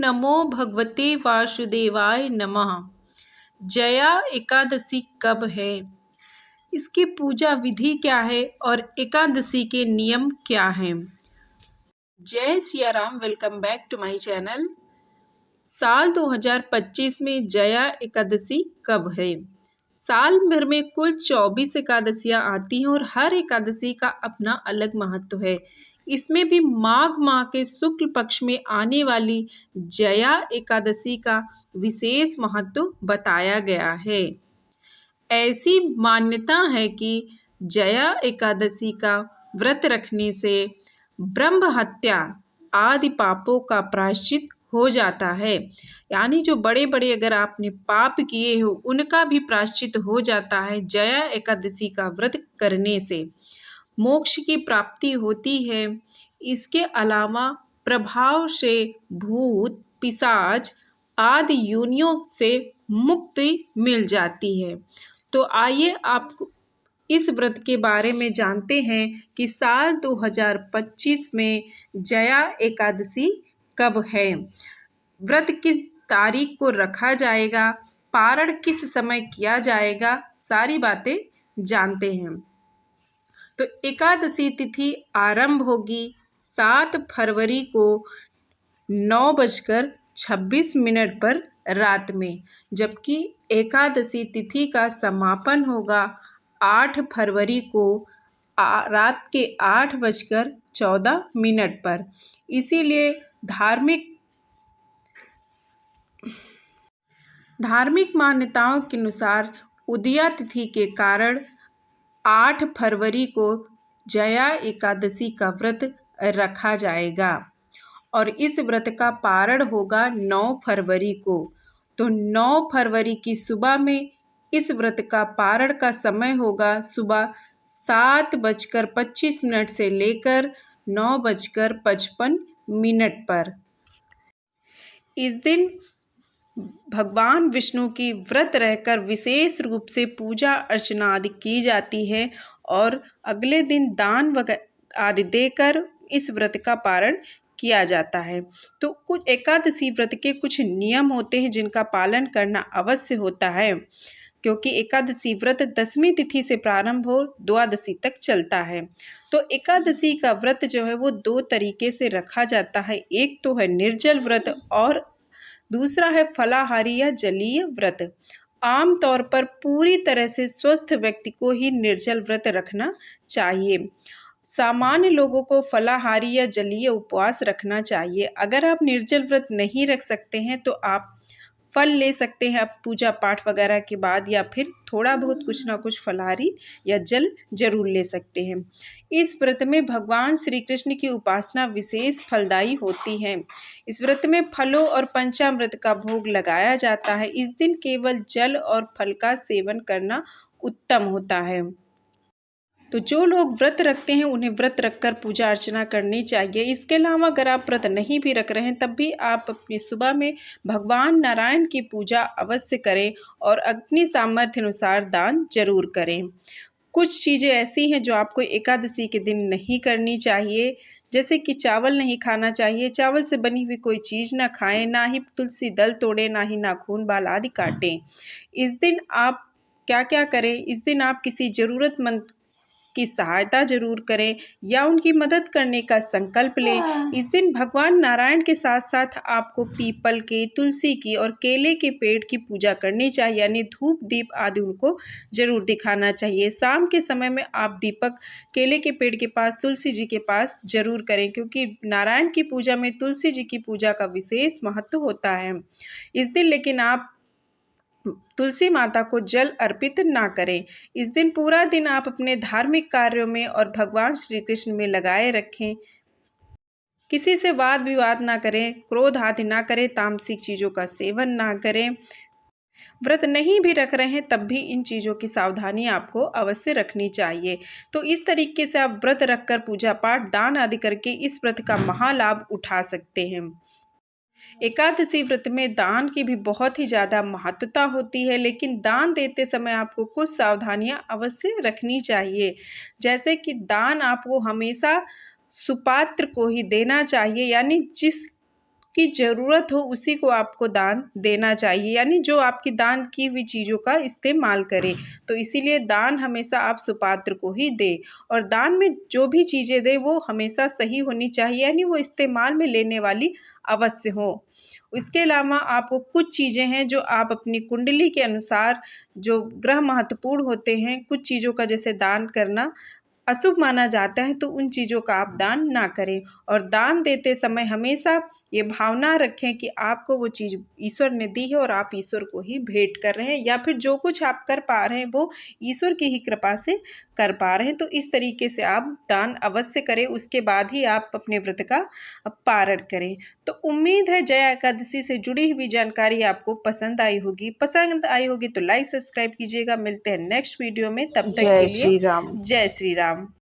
नमो भगवते वासुदेवाय नमः। जया एकादशी कब है, इसकी पूजा विधि क्या है और एकादशी के नियम क्या हैं? जय Siya Ram. Welcome back to my channel. साल 2025 में जया एकादशी कब है? साल भर में कुल 24 एकादशियां आती हैं और हर एकादशी का अपना अलग महत्व है। इसमें भी माघ माह के शुक्ल पक्ष में आने वाली जया एकादशी का विशेष महत्व बताया गया है। ऐसी मान्यता है कि जया एकादशी का व्रत रखने से ब्रह्म हत्या आदि पापों का प्रायश्चित हो जाता है। यानी जो बड़े बड़े अगर आपने पाप किए हो उनका भी प्रायश्चित हो जाता है। जया एकादशी का व्रत करने से मोक्ष की प्राप्ति होती है। इसके अलावा प्रभाव से भूत पिशाच आदि योनियों से मुक्ति मिल जाती है। तो आइए आपको इस व्रत के बारे में जानते हैं कि साल 2025 में जया एकादशी कब है, व्रत किस तारीख को रखा जाएगा, पारण किस समय किया जाएगा, सारी बातें जानते हैं। तो एकादशी तिथि आरंभ होगी 7 फरवरी को 9:26 पर रात में, जबकि एकादशी तिथि का समापन होगा 8 फरवरी को रात के 8:14 पर। इसीलिए धार्मिक मान्यताओं के अनुसार उदया तिथि के कारण 8 फरवरी को जया एकादशी का व्रत रखा जाएगा और इस व्रत का पारण होगा 9 फरवरी को। तो 9 फरवरी की सुबह में इस व्रत का पारण का समय होगा सुबह 7:25 से लेकर 9:55 पर। इस दिन भगवान विष्णु की व्रत रहकर विशेष रूप से पूजा अर्चना आदि की जाती है और अगले दिन दान आदि देकर इस व्रत का पारण किया जाता है। तो कुछ एकादशी व्रत के कुछ नियम होते हैं जिनका पालन करना अवश्य होता है, क्योंकि एकादशी व्रत 10वीं तिथि से प्रारंभ हो द्वादशी तक चलता है। तो एकादशी का व्रत जो है वो 2 तरीके से रखा जाता है। एक तो है निर्जल व्रत और दूसरा है फलाहारी या जलीय व्रत। आम तौर पर पूरी तरह से स्वस्थ व्यक्ति को ही निर्जल व्रत रखना चाहिए। सामान्य लोगों को फलाहारी या जलीय उपवास रखना चाहिए। अगर आप निर्जल व्रत नहीं रख सकते हैं तो आप फल ले सकते हैं आप पूजा पाठ वगैरह के बाद, या फिर थोड़ा बहुत कुछ ना कुछ फलाहारी या जल जरूर ले सकते हैं। इस व्रत में भगवान श्री कृष्ण की उपासना विशेष फलदायी होती है। इस व्रत में फलों और पंचामृत का भोग लगाया जाता है। इस दिन केवल जल और फल का सेवन करना उत्तम होता है। तो जो लोग व्रत रखते हैं उन्हें व्रत रखकर पूजा अर्चना करनी चाहिए। इसके अलावा अगर आप व्रत नहीं भी रख रहे हैं तब भी आप अपनी सुबह में भगवान नारायण की पूजा अवश्य करें और अपनी सामर्थ्य अनुसार दान जरूर करें। कुछ चीज़ें ऐसी हैं जो आपको एकादशी के दिन नहीं करनी चाहिए, जैसे कि चावल नहीं खाना चाहिए। चावल से बनी हुई कोई चीज़ ना खाएं, ना ही तुलसी दल तोड़ें, ना ही नाखून बाल आदि काटें। इस दिन आप क्या क्या करें, इस दिन आप किसी ज़रूरतमंद की सहायता जरूर करें या उनकी मदद करने का संकल्प लें। इस दिन भगवान नारायण के साथ साथ आपको पीपल के, तुलसी की और केले के पेड़ की पूजा करनी चाहिए, यानी धूप दीप आदि उनको जरूर दिखाना चाहिए। शाम के समय में आप दीपक केले के पेड़ के पास, तुलसी जी के पास जरूर करें, क्योंकि नारायण की पूजा में तुलसी जी की पूजा का विशेष महत्व होता है। इस दिन लेकिन आप तुलसी माता को जल अर्पित ना करें। इस दिन पूरा दिन आप अपने धार्मिक कार्यों में और भगवान श्री कृष्ण में लगाए रखें। किसी से वाद विवाद ना करें, क्रोध आदि ना करें, तामसिक चीज़ों का सेवन ना करें। व्रत नहीं भी रख रहे हैं तब भी इन चीज़ों की सावधानी आपको अवश्य रखनी चाहिए। तो इस तरीके से आप व्रत रखकर पूजा पाठ दान आदि करके इस व्रत का महालाभ उठा सकते हैं। एकादशी व्रत में दान की भी बहुत ही ज़्यादा महत्वता होती है, लेकिन दान देते समय आपको कुछ सावधानियां अवश्य रखनी चाहिए। जैसे कि दान आपको हमेशा सुपात्र को ही देना चाहिए, यानी जिस की ज़रूरत हो उसी को आपको दान देना चाहिए, यानी जो आपकी दान की हुई चीज़ों का इस्तेमाल करे। तो इसीलिए दान हमेशा आप सुपात्र को ही दें, और दान में जो भी चीज़ें दें वो हमेशा सही होनी चाहिए, यानी वो इस्तेमाल में लेने वाली अवश्य हो। इसके अलावा आपको कुछ चीज़ें हैं जो आप अपनी कुंडली के अनुसार, जो ग्रह महत्वपूर्ण होते हैं, कुछ चीज़ों का जैसे दान करना अशुभ माना जाता है, तो उन चीज़ों का आप दान ना करें। और दान देते समय हमेशा ये भावना रखें कि आपको वो चीज़ ईश्वर ने दी है और आप ईश्वर को ही भेंट कर रहे हैं, या फिर जो कुछ आप कर पा रहे हैं वो ईश्वर की ही कृपा से कर पा रहे हैं। तो इस तरीके से आप दान अवश्य करें, उसके बाद ही आप अपने व्रत का पारण करें। तो उम्मीद है जया एकादशी से जुड़ी हुई जानकारी आपको पसंद आई होगी। पसंद आई होगी तो लाइक सब्सक्राइब कीजिएगा। मिलते हैं नेक्स्ट वीडियो में, तब तक जय के लिए श्री राम। जय श्री राम।